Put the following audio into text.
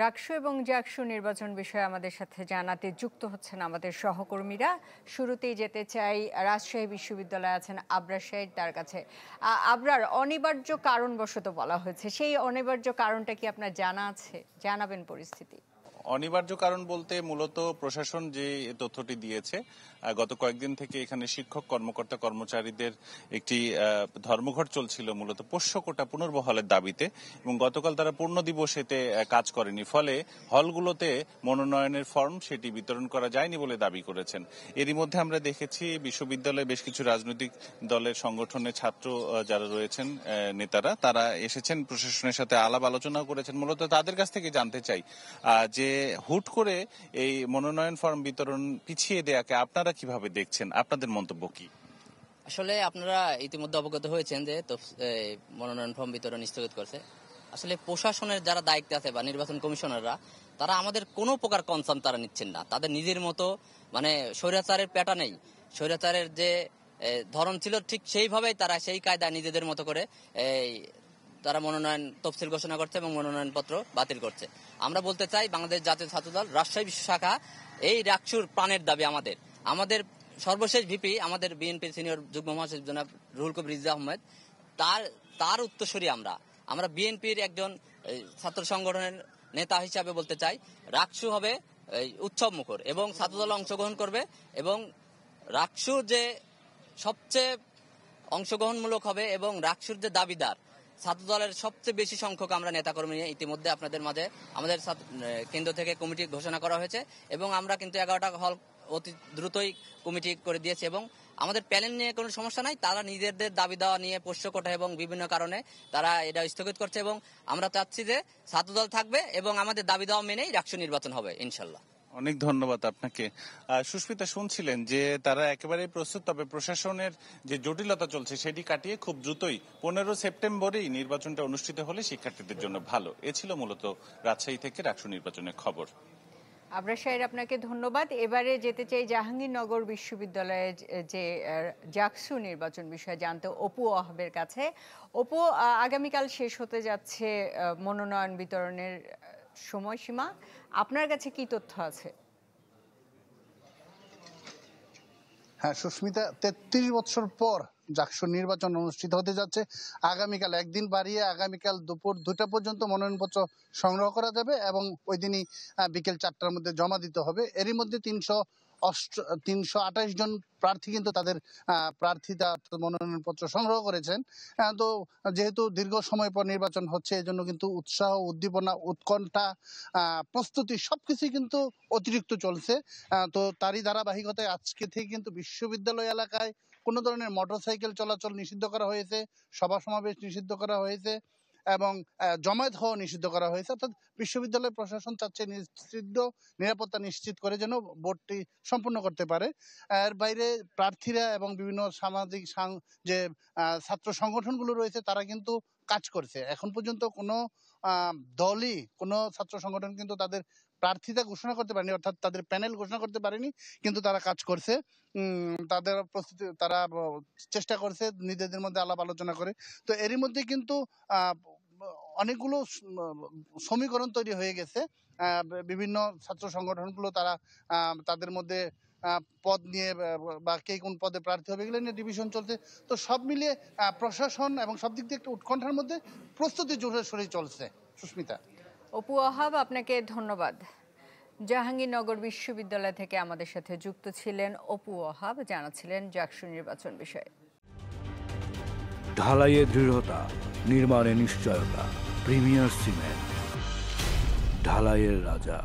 রাকসু এবং জাকসু নির্বাচন বিষয়ে আমাদের সাথে জানাতে যুক্ত হচ্ছেন আমাদের সহকর্মীরা। শুরুতেই যেতে চাই, রাজশাহী বিশ্ববিদ্যালয়ে আছেন আবরার সাহেব, তার কাছে। আবরার, অনিবার্য কারণবশত বলা হয়েছে, সেই অনিবার্য কারণটা কি আপনার জানা আছে? জানাবেন পরিস্থিতি। অনিবার্য কারণ বলতে মূলত প্রশাসন যে তথ্যটি দিয়েছে, গত কয়েকদিন থেকে এখানে শিক্ষক কর্মকর্তা কর্মচারীদের একটি ধর্মঘট চলছিল মূলত পোষ্য কোটা পুনর্বহালের দাবিতে, এবং গতকাল তারা পূর্ণ দিবসেতে কাজ করেনি, ফলে হলগুলোতে মনোনয়নের ফর্ম সেটি বিতরণ করা যায়নি বলে দাবি করেছেন। এরই মধ্যে আমরা দেখেছি বিশ্ববিদ্যালয়ে বেশ কিছু রাজনৈতিক দলের সংগঠনের ছাত্র যারা রয়েছেন নেতারা, তারা এসেছেন, প্রশাসনের সাথে আলাপ আলোচনাও করেছেন। মূলত তাদের কাছ থেকে জানতে চাই যে হুট করে এই মনোনয়ন ফর্ম বিতরণ পিছিয়ে দেয়াকে আপনারা কিভাবে দেখছেন, আপনাদের মন্তব্য কি? আসলে আপনারা ইতিমধ্যে অবগত হয়েছেন যে মনোনয়ন ফর্ম বিতরণ স্থগিত করছে। আসলে প্রশাসনের যারা দায়িত্বে আছে বা নির্বাচন কমিশনাররা, তারা আমাদের কোনো প্রকার কনসার্ন তারা নিচ্ছেন না। তাদের নিজের মতো স্বৈরাচারের প্যাটা নেই, স্বৈরাচারের যে ধরন ছিল ঠিক সেইভাবেই তারা সেই কায়দায় নিজেদের মতো করে তারা মনোনয়ন তফসিল ঘোষণা করছে এবং মনোনয়ন পত্র বাতিল করছে। আমরা বলতে চাই, বাংলাদেশ জাতীয় ছাত্রদল রাজশাহী বিশ্ব শাখা এই রাকসুর প্রাণের দাবি আমাদের সর্বশেষ ভিপি, আমাদের বিএনপির সিনিয়র যুগ্ম মহাসচিব জনাব রুহুল কবির রিজভী আহমেদ, তার উত্তরসূরি আমরা বিএনপির একজন ছাত্র সংগঠনের নেতা হিসাবে বলতে চাই, রাকসু হবে উৎসব মুখর এবং ছাত্রদল অংশগ্রহণ করবে, এবং রাকসুর যে সবচেয়ে অংশগ্রহণমূলক হবে এবং রাকসুর যে দাবিদার ছাত্রদলের সবচেয়ে বেশি সংখ্যক আমরা নেতাকর্মী নিয়ে ইতিমধ্যে আপনাদের মাঝে আমাদের কেন্দ্র থেকে কমিটি ঘোষণা করা হয়েছে, এবং আমরা কিন্তু 11টা হল অতি দ্রুতই কমিটি করে দিয়েছে, এবং আমাদের প্যানেল নিয়ে কোনো সমস্যা নাই। তারা নিজেদের দাবি দেওয়া নিয়ে পোষ্য কোটা এবং বিভিন্ন কারণে তারা এটা স্থগিত করছে, এবং আমরা চাচ্ছি যে ছাত্রদল থাকবে এবং আমাদের দাবি দেওয়া মেনেই রাকসু নির্বাচন হবে ইনশাল্লাহ। অনেক ধন্যবাদ আপনাকে। সুস্মিতা, শুনছিলেন যে তারা একেবারে প্রস্তুত, তবে প্রশাসনের যে জটিলতা চলছে সেটি কাটিয়ে খুব দ্রুতই 15 সেপ্টেম্বরেই নির্বাচনটা অনুষ্ঠিত হলে শিক্ষার্থীদের জন্য ভালো। এ ছিল মূলত রাজশাহী থেকে রাকসু নির্বাচনের খবর। আবরার সাহেব, আপনাকে ধন্যবাদ। এবারে যেতে চাই জাহাঙ্গীরনগর বিশ্ববিদ্যালয়ে যে জাকসু নির্বাচন বিষয়ে জানতে অপু ওয়াহাবের কাছে। অপু, আগামীকাল শেষ হতে যাচ্ছে মনোনয়ন বিতরণের সময়সীমা, আপনার কাছে কি তথ্য আছে? হ্যাঁ সুস্মিতা, 33 বছর পর জাকসু নির্বাচন অনুষ্ঠিত হতে যাচ্ছে। আগামীকাল একদিন বাড়িয়ে আগামীকাল দুপুর 2টা পর্যন্ত মনোনয়নপত্র সংগ্রহ করা যাবে, এবং ওই দিনই বিকেল 4টার মধ্যে জমা দিতে হবে। এরই মধ্যে 328 জন প্রার্থী কিন্তু তাদের প্রার্থিতা মনোনয়নপত্র সংগ্রহ করেছেন। তো যেহেতু দীর্ঘ সময় পর নির্বাচন হচ্ছে, এজন্য কিন্তু উৎসাহ, উদ্দীপনা, উৎকণ্ঠা, প্রস্তুতি সবকিছুই কিন্তু অতিরিক্ত চলছে। তো তারই ধারাবাহিকতায় আজকে থেকে কিন্তু বিশ্ববিদ্যালয় এলাকায় কোনো ধরনের মোটরসাইকেল চলাচল নিষিদ্ধ করা হয়েছে, সভা সমাবেশ নিষিদ্ধ করা হয়েছে, এবং জমায়েত হওয়া নিষিদ্ধ করা হয়েছে। অর্থাৎ বিশ্ববিদ্যালয় প্রশাসন চাচ্ছে নিরাপত্তা নিশ্চিত করে যেন ভোটটি সম্পূর্ণ করতে পারে। এর বাইরে প্রার্থীরা এবং বিভিন্ন সামাজিক যে ছাত্র সংগঠনগুলো রয়েছে তারা কিন্তু কাজ করছে। এখন পর্যন্ত কোনো দলই, কোনো ছাত্র সংগঠন কিন্তু তাদের প্রার্থিতা ঘোষণা করতে পারেনি, অর্থাৎ তাদের প্যানেল ঘোষণা করতে পারেনি, কিন্তু তারা কাজ করছে। তাদের প্রস্তুতি, তারা চেষ্টা করছে নিজেদের মধ্যে আলাপ আলোচনা করে। তো এরই মধ্যে কিন্তু অনেকগুলো সমীকরণ তৈরি হয়ে গেছে। বিভিন্ন ছাত্র সংগঠনগুলো তারা তাদের মধ্যে পদ নিয়ে বা কে কোন পদে প্রার্থী হবে এগুলো নিয়ে ডিভিশন চলছে। তো সব মিলিয়ে প্রশাসন এবং সব দিক দিয়ে একটা উৎকণ্ঠার মধ্যে প্রস্তুতি জোরে চলছে। সুস্মিতা। অপু ওয়াহাব, আপনাকে ধন্যবাদ। জাহাঙ্গীরনগর বিশ্ববিদ্যালয় থেকে আমাদের সাথে যুক্ত ছিলেন অপু ওয়াহাব, জানাচ্ছিলেন জাকসু নির্বাচন বিষয়ে। ঢালাইয়ে দৃঢ়তা, নির্মাণে নিশ্চয়তা, প্রিমিয়ার সিমেন্ট, ঢালাইয়ের রাজা।